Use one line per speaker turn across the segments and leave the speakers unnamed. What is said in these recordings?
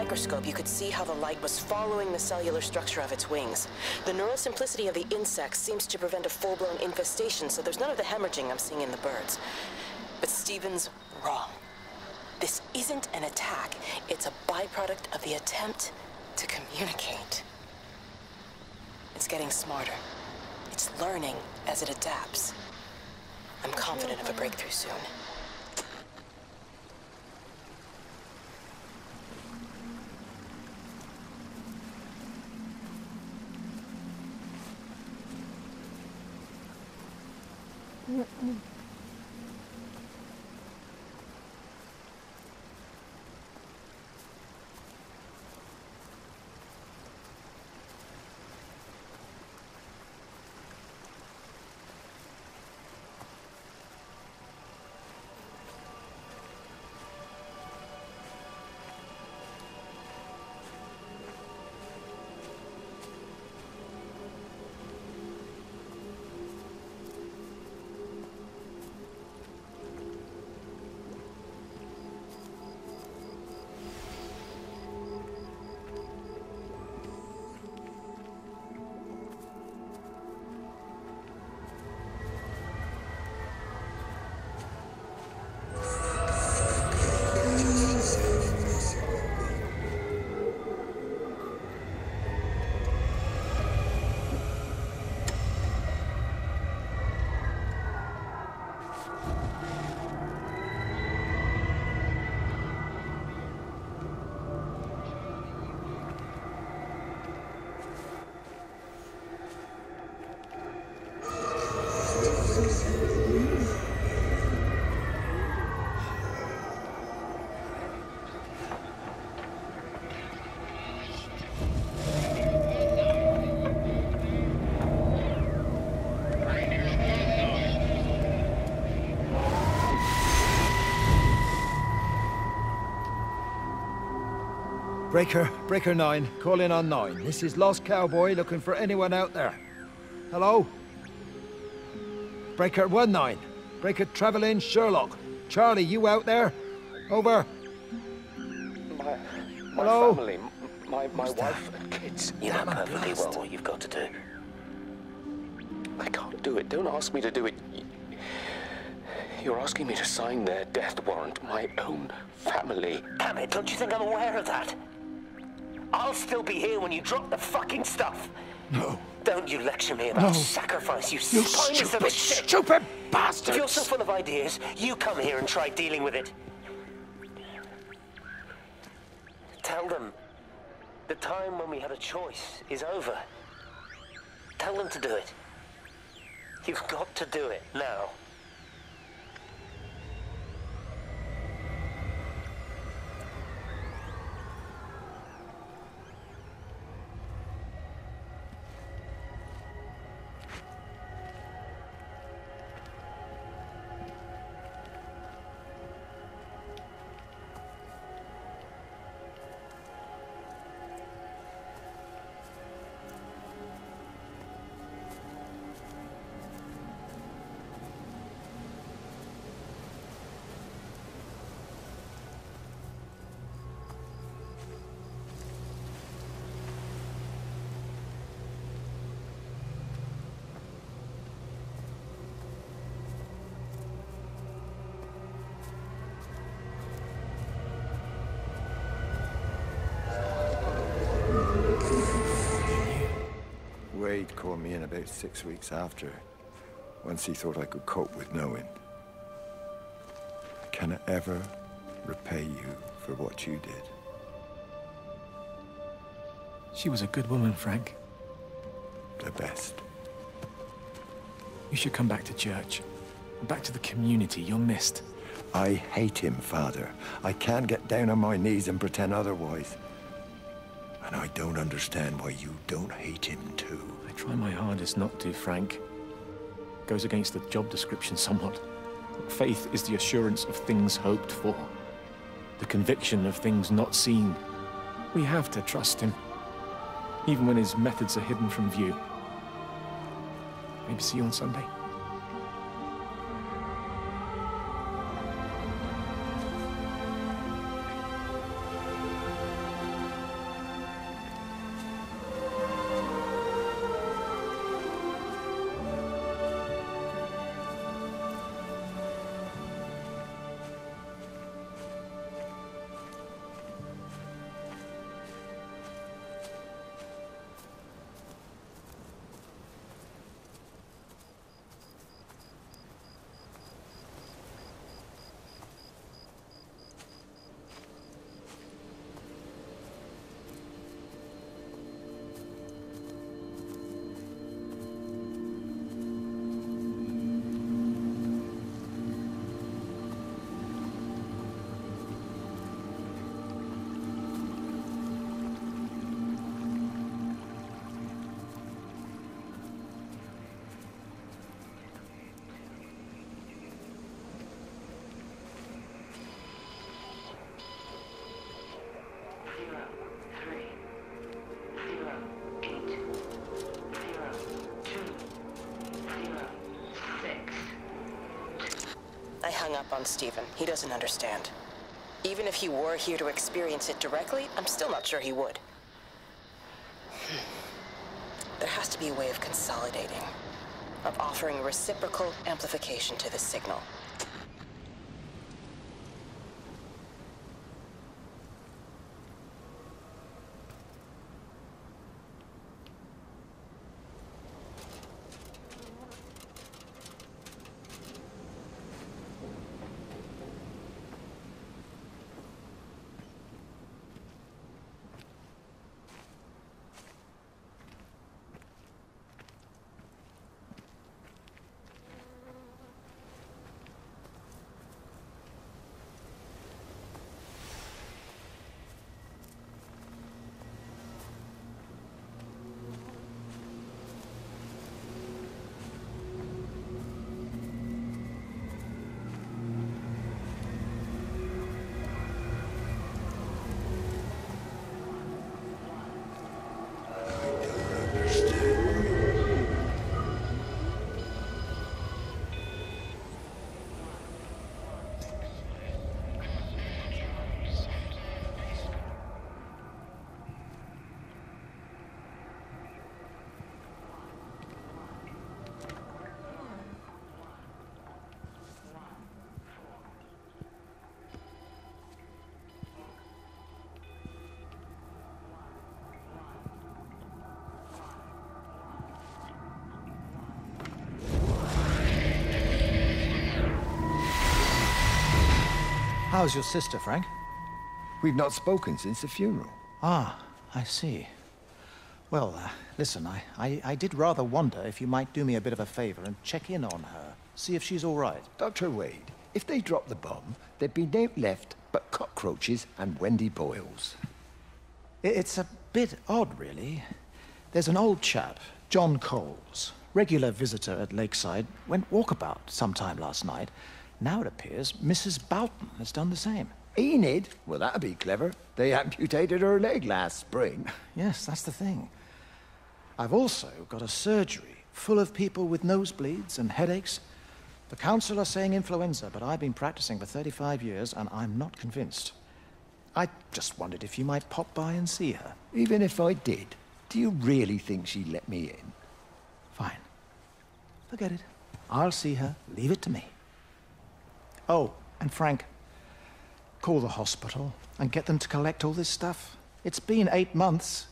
microscope, you could see how the light was following the cellular structure of its wings. The neural simplicity of the insects seems to prevent a full-blown infestation, so there's none of the hemorrhaging I'm seeing in the birds. But Stephen's wrong. This isn't an attack. It's a byproduct of the attempt to communicate. It's getting smarter. It's learning as it adapts. I'm confident of a breakthrough soon.
Breaker 9, call in on 9. This is Lost Cowboy looking for anyone out there. Hello? Breaker 19. Breaker Travelin Sherlock. Charlie, you out there? Over.
My
Hello?
family, my wife and kids. You know perfectly well what you've got to do. I can't do it. Don't ask me to do it. You're asking me to sign their death warrant. My own family.
Damn it, don't you think I'm aware of that? I'll still be here when you drop the fucking stuff.
No.
Don't you lecture me about sacrifice, you spineless little shit.
Stupid bastards!
If you're so full of ideas, you come here and try dealing with it. Tell them the time when we had a choice is over. Tell them to do it. You've got to do it now.
Wade called me in about 6 weeks after, once he thought I could cope with knowing. Can I ever repay you for what you did?
She was a good woman, Frank.
The best.
You should come back to church. Back to the community you're missed.
I hate him, Father. I can't get down on my knees and pretend otherwise. And I don't understand why you don't hate him too.
I try my hardest not to, Frank. Goes against the job description somewhat. Faith is the assurance of things hoped for. The conviction of things not seen. We have to trust him. Even when his methods are hidden from view. Maybe see you on Sunday.
hung up on Stephen. He doesn't understand. Even if he were here to experience it directly, I'm still not sure he would. There has to be a way of consolidating, of offering reciprocal amplification to the signal.
How's your sister, Frank?
We've not spoken since the funeral.
Ah, I see. Well, listen, I did rather wonder if you might do me a bit of a favor and check in on her. See if she's all right.
Dr. Wade, if they dropped the bomb, there'd be no left but cockroaches and Wendy Boyles.
It's a bit odd, really. There's an old chap, John Coles, regular visitor at Lakeside, went walkabout sometime last night. Now it appears Mrs. Boughton has done the same.
Enid? Well, that'd be clever. They amputated her leg last spring.
Yes, that's the thing. I've also got a surgery full of people with nosebleeds and headaches. The council are saying influenza, but I've been practicing for 35 years and I'm not convinced. I just wondered if you might pop by and see her.
Even if I did, do you really think she'd let me in?
Fine. Forget it. I'll see her. Leave it to me. Oh, and Frank, call the hospital and get them to collect all this stuff. It's been 8 months.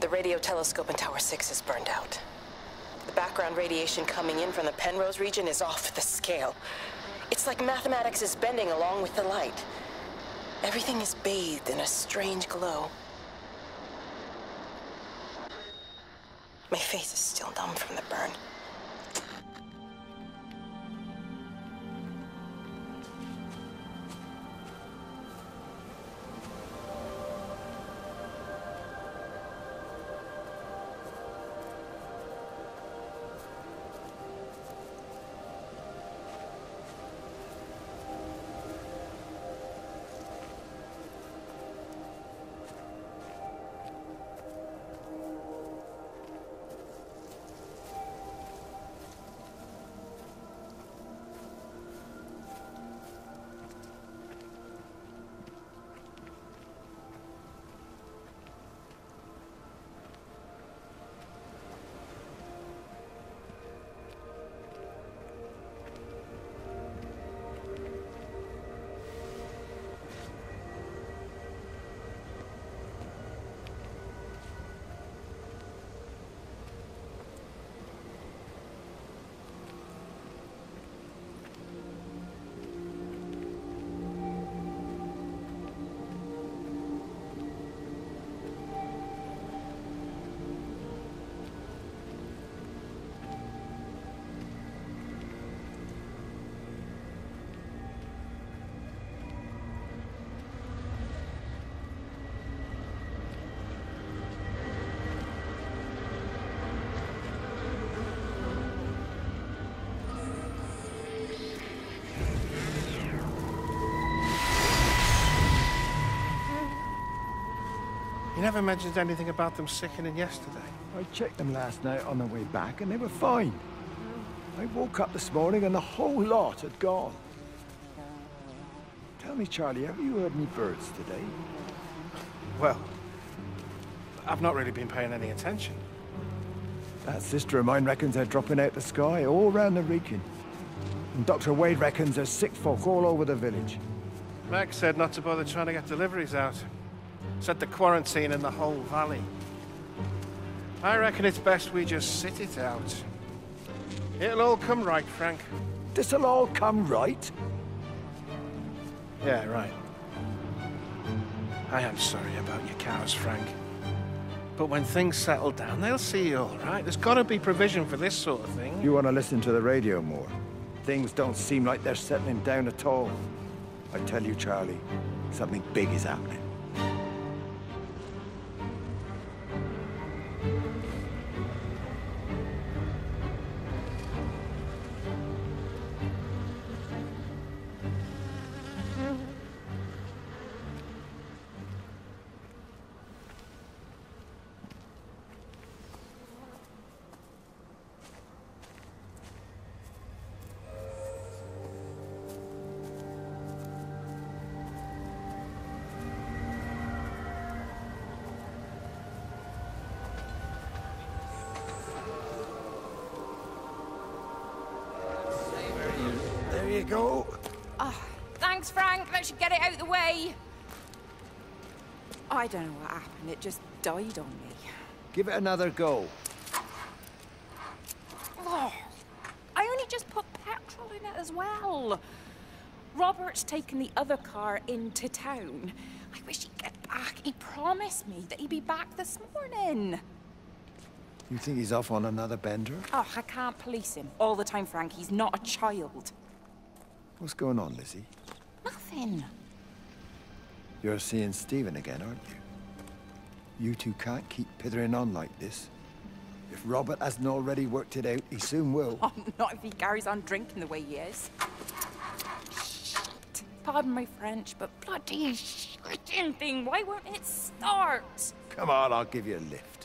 The radio telescope in Tower 6 is burned out. The background radiation coming in from the Penrose region is off the scale. It's like mathematics is bending along with the light. Everything is bathed in a strange glow. My face is still numb from the burn.
You never mentioned anything about them sickening yesterday.
I checked them last night on the way back, and they were fine. I woke up this morning and the whole lot had gone. Tell me, Charlie, have you heard any birds today?
Well, I've not really been paying any attention.
That sister of mine reckons they're dropping out the sky all round the region. And Dr. Wade reckons there's sick folk all over the village.
Meg said not to bother trying to get deliveries out. Said the quarantine in the whole valley. I reckon it's best we just sit it out. It'll all come right, Frank.
This'll all come right?
Yeah, right. I am sorry about your cows, Frank. But when things settle down, they'll see you all right. There's got to be provision for this sort of thing.
You want to listen to the radio more? Things don't seem like they're settling down at all. I tell you, Charlie, something big is happening. There you go.
Oh, thanks, Frank. That should get it out of the way. I don't know what happened. It just died on me.
Give it another go.
Oh, I only just put petrol in it as well. Robert's taken the other car into town. I wish he'd get back. He promised me that he'd be back this morning.
You think he's off on another bender?
Oh, I can't police him all the time, Frank. He's not a child.
What's going on, Lizzie?
Nothing.
You're seeing Stephen again, aren't you? You two can't keep pithering on like this. If Robert hasn't already worked it out, he soon will.
Oh, not if he carries on drinking the way he is. Shit. Pardon my French, but bloody shitting thing, why won't it start?
Come on, I'll give you a lift.